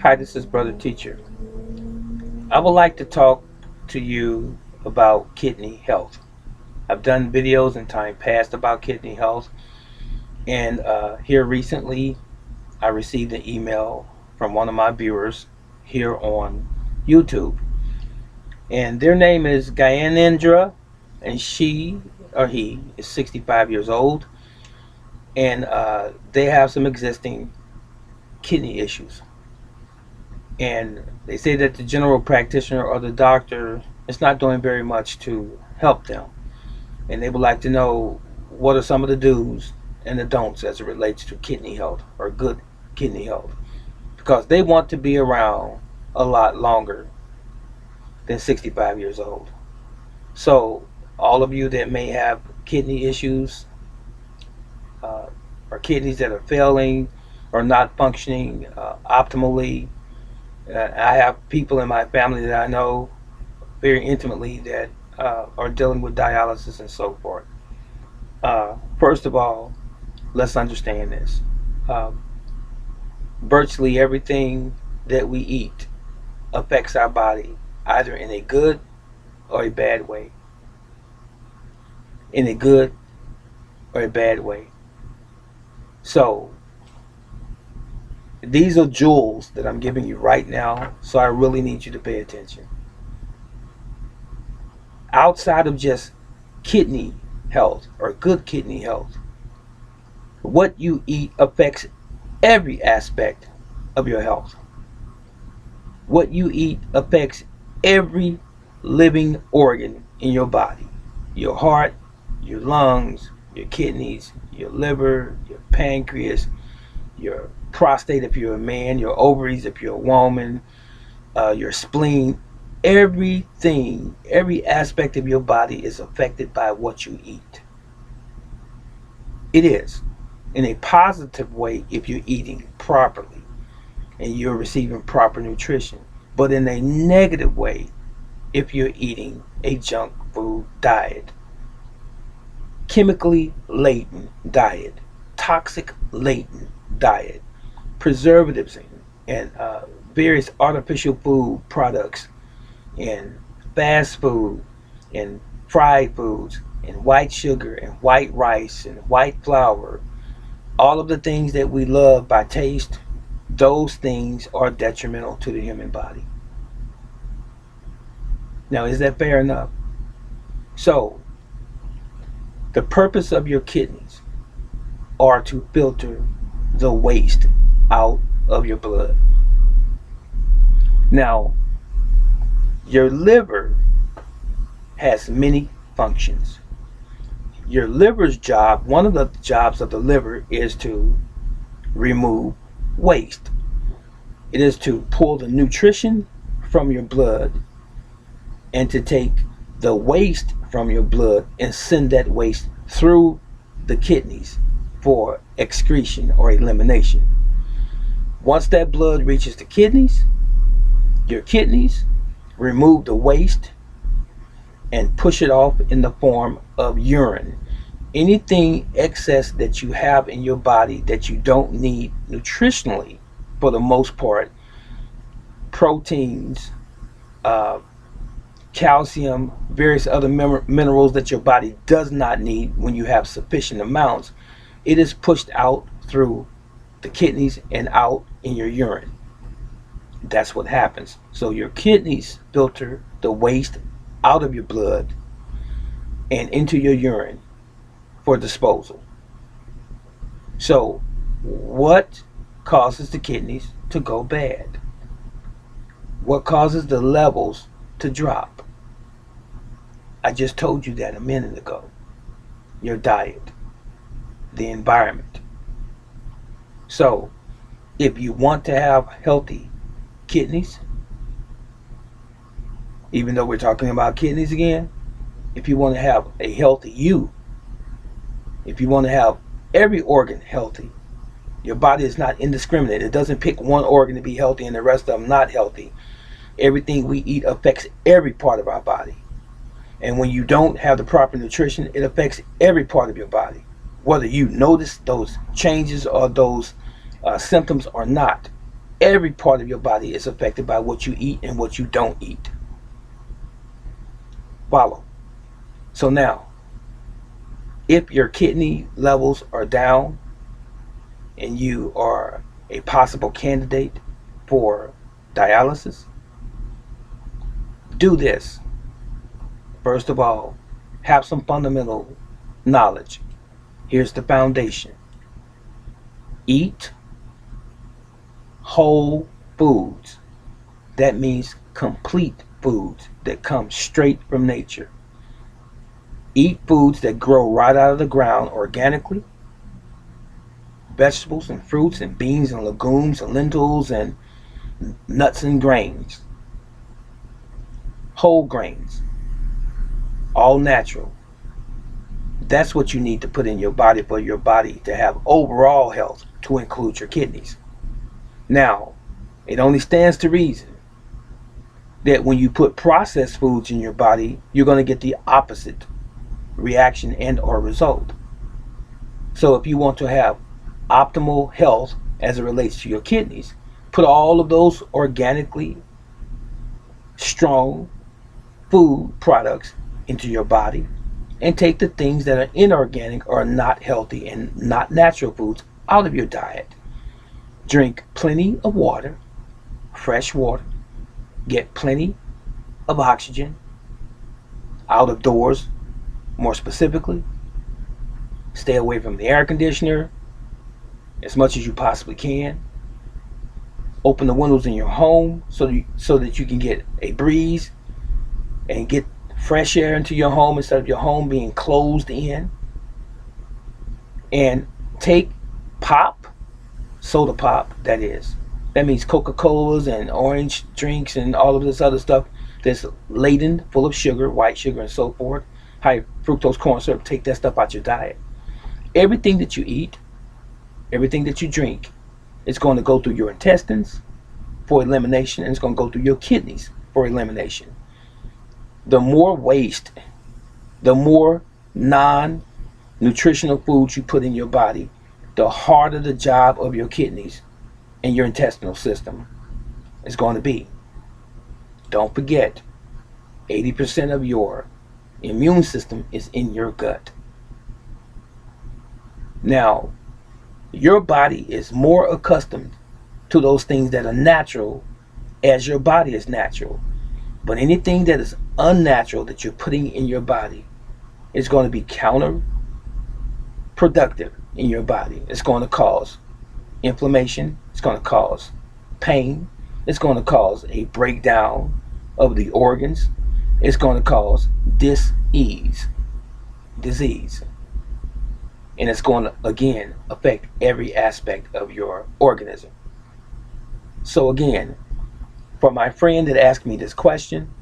Hi, this is Brother Teacher. I would like to talk to you about kidney health. I've done videos in time past about kidney health, and here recently I received an email from one of my viewers here on YouTube, and their name is Gyanendra, and she or he is 65 years old, and they have some existing kidney issues. And they say that the general practitioner or the doctor is not doing very much to help them. And they would like to know what are some of the do's and the don'ts as it relates to kidney health or good kidney health, because they want to be around a lot longer than 65 years old. So, all of you that may have kidney issues, uh, or kidneys that are failing or not functioning optimally, I have people in my family that I know very intimately that are dealing with dialysis and so forth. First of all, let's understand this. Um, Virtually everything that we eat affects our body either in a good or a bad way. In a good or a bad way. So, these are jewels that I'm giving you right now, so I really need you to pay attention. Outside of just kidney health or good kidney health, what you eat affects every aspect of your health. What you eat affects every living organ in your body: your heart, your lungs, your kidneys, your liver, your pancreas, your prostate if you're a man, your ovaries if you're a woman, your spleen. Everything, every aspect of your body is affected by what you eat. It is in a positive way if you're eating properly and you're receiving proper nutrition, but in a negative way if you're eating a junk food diet, chemically laden diet, toxic laden diet, preservatives and various artificial food products, and fast food, and fried foods, and white sugar, and white rice, and white flour. All of the things that we love by taste, those things are detrimental to the human body. Now, is that fair enough? So, the purpose of your kidneys are to filter the waste out of your blood. Now, your liver has many functions. Your liver's job, one of the jobs of the liver, is to remove waste. It is to pull the nutrition from your blood and to take the waste from your blood and send that waste through the kidneys for excretion or elimination. Once that blood reaches the kidneys, your kidneys remove the waste and push it off in the form of urine. Anything excess that you have in your body that you don't need nutritionally, for the most part, proteins, uh, calcium, various other minerals that your body does not need when you have sufficient amounts, it is pushed out through the kidneys and out in your urine. That's what happens. So your kidneys filter the waste out of your blood and into your urine for disposal. So, what causes the kidneys to go bad? What causes the levels to drop? I just told you that a minute ago. Your diet, the environment. So, if you want to have healthy kidneys, even though we're talking about kidneys again, if you want to have a healthy you, if you want to have every organ healthy, your body is not indiscriminate. It doesn't pick one organ to be healthy and the rest of them not healthy. Everything we eat affects every part of our body. And when you don't have the proper nutrition, it affects every part of your body, whether you notice those changes or those symptoms or not. Every part of your body is affected by what you eat and what you don't eat. Follow. So now, if your kidney levels are down and you are a possible candidate for dialysis, do this. First of all, have some fundamental knowledge. Here's the foundation. Eat whole foods. That means complete foods that come straight from nature. Eat foods that grow right out of the ground organically. Vegetables and fruits and beans and legumes and lentils and nuts and grains. Whole grains. All natural. That's what you need to put in your body for your body to have overall health, to include your kidneys. Now, it only stands to reason that when you put processed foods in your body, you're going to get the opposite reaction and or result. So if you want to have optimal health as it relates to your kidneys, put all of those organically strong food products into your body and take the things that are inorganic or not healthy and not natural foods out of your diet. Drink plenty of water, fresh water. Get plenty of oxygen out of doors, more specifically. Stay away from the air conditioner as much as you possibly can. Open the windows in your home so that you can get a breeze and get fresh air into your home instead of your home being closed in. And take soda pop, that is. That means Coca-Colas and orange drinks and all of this other stuff that's laden full of sugar, white sugar and so forth. High fructose corn syrup, take that stuff out your diet. Everything that you eat, everything that you drink, it's going to go through your intestines for elimination, and it's going to go through your kidneys for elimination. The more waste, the more non-nutritional foods you put in your body, the harder the job of your kidneys and your intestinal system is going to be. Don't forget, 80% of your immune system is in your gut. Now, your body is more accustomed to those things that are natural as your body is natural. But anything that is unnatural that you're putting in your body is going to be counterproductive in your body. It's going to cause inflammation. It's going to cause pain. It's going to cause a breakdown of the organs. It's going to cause disease. And it's going to, again, affect every aspect of your organism. So again, for my friend that asked me this question,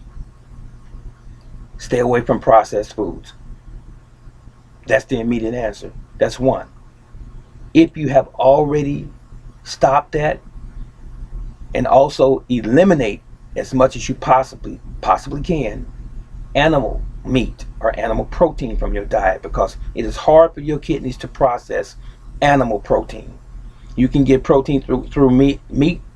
stay away from processed foods. That's the immediate answer. That's one. If you have already stopped that, and also eliminate as much as you possibly can animal meat or animal protein from your diet, because it is hard for your kidneys to process animal protein. You can get protein through meat,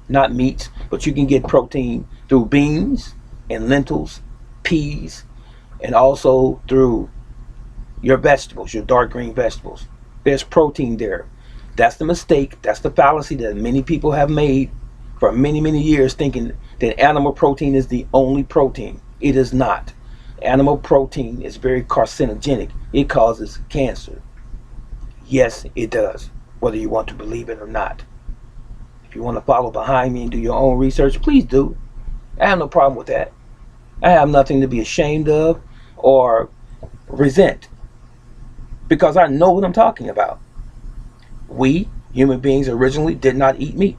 not meats, but you can get protein through beans and lentils, peas, and also through your vegetables, your dark green vegetables. There's protein there. That's the mistake, that's the fallacy that many people have made for many, many years, thinking that animal protein is the only protein. It is not. Animal protein is very carcinogenic. It causes cancer. Yes, it does, whether you want to believe it or not. If you want to follow behind me and do your own research, please do. I have no problem with that. I have nothing to be ashamed of or resent, because I know what I'm talking about. We, human beings, originally did not eat meat.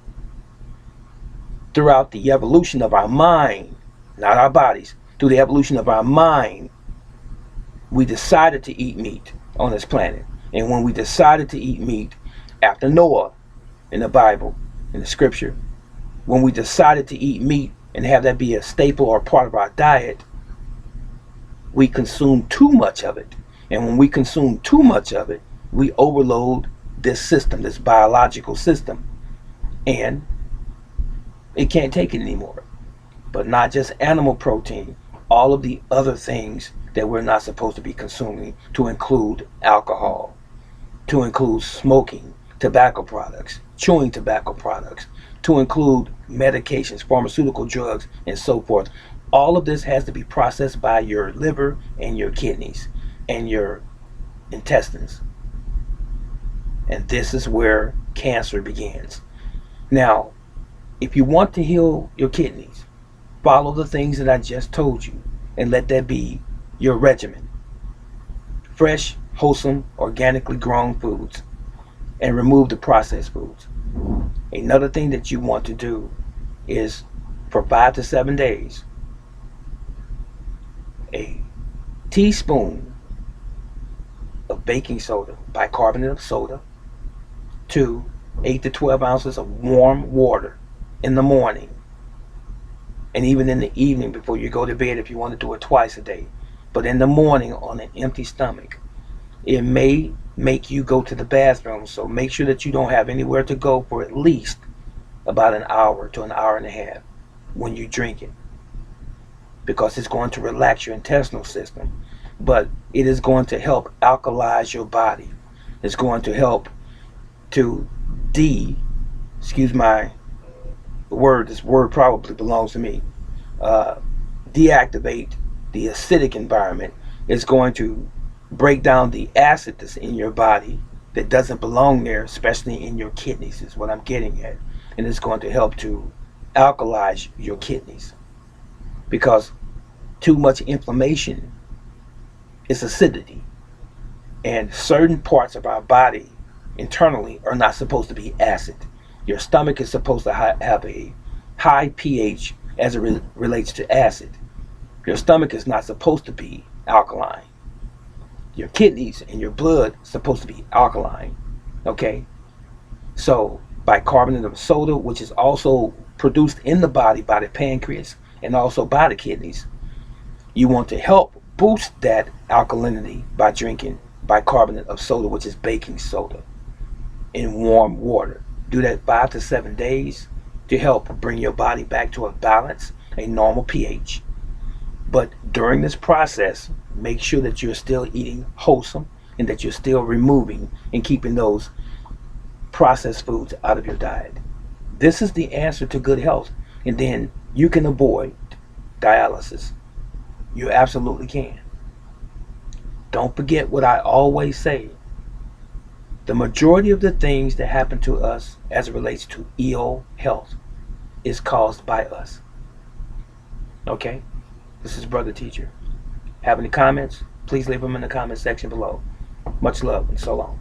Throughout the evolution of our mind, not our bodies, through the evolution of our mind, we decided to eat meat on this planet. And when we decided to eat meat, after Noah in the Bible, in the scripture, when we decided to eat meat and have that be a staple or part of our diet, we consumed too much of it. And when we consume too much of it, we overload this system, this biological system. And It can't take it anymore. But not just animal protein, all of the other things that we're not supposed to be consuming, to include alcohol, to include smoking, tobacco products, chewing tobacco products, to include medications, pharmaceutical drugs, and so forth. All of this has to be processed by your liver and your kidneys and your intestines. And this is where cancer begins. Now, if you want to heal your kidneys, follow the things that I just told you and let that be your regimen. Fresh, wholesome, organically grown foods, and remove the processed foods. Another thing that you want to do is, for 5 to 7 days, a teaspoon of baking soda, bicarbonate of soda, to 8 to 12 ounces of warm water in the morning, and even in the evening before you go to bed if you want to do it twice a day. But in the morning on an empty stomach. It may make you go to the bathroom, so make sure that you don't have anywhere to go for at least about an hour to an hour and a half when you drink it, because it's going to relax your intestinal system, but it is going to help alkalize your body. It's going to help to excuse my word, this word probably belongs to me, deactivate the acidic environment. It's going to break down the acid that's in your body that doesn't belong there, especially in your kidneys, is what I'm getting at. And it's going to help to alkalize your kidneys, because too much inflammation is acidity, and certain parts of our body internally are not supposed to be acid. Your stomach is supposed to have a high pH as it relates to acid. Your stomach is not supposed to be alkaline. Your kidneys and your blood are supposed to be alkaline. Okay? So bicarbonate of soda, which is also produced in the body by the pancreas and also by the kidneys, you want to help boost that alkalinity by drinking bicarbonate of soda, which is baking soda, in warm water. Do that 5 to 7 days to help bring your body back to a balance, a normal pH. But during this process, make sure that you're still eating wholesome and that you're still removing and keeping those processed foods out of your diet. This is the answer to good health. And then you can avoid dialysis. You absolutely can. Don't forget what I always say. The majority of the things that happen to us as it relates to ill health is caused by us. Okay? This is Brother Teacher. Have any comments? Please leave them in the comment section below. Much love and so long.